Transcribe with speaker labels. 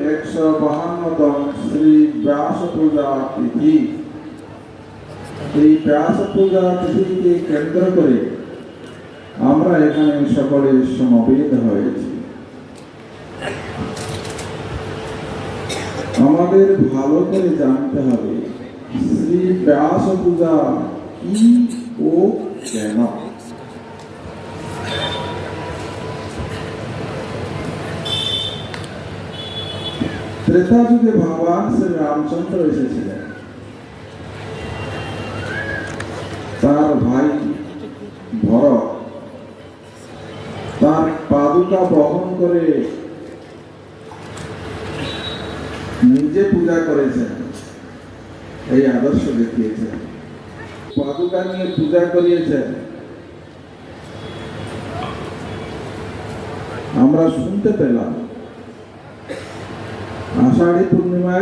Speaker 1: 152তম শ্রী ব্যাস পূজা তিথি। এই ব্যাস পূজা তিথিকে কেন্দ্র করে আমরা এখানে সকলে সমবেত হয়েছি। আমাদের ভালো করে জানতে হবে শ্রী ব্যাস পূজা কি ও কেন। ত্রেতা যুগে ভগবান শ্রী রামচন্দ্র এসেছিলেন। তার ভাই ভরত তার পাদুকা বহন করে নিজে পূজা করেছেন, এই আদর্শ দেখিয়েছেন। পাদুকা নিয়ে পূজা করিয়েছেন। আমরা শুনতে পেলাম আষাঢ়ী পূর্ণিমায়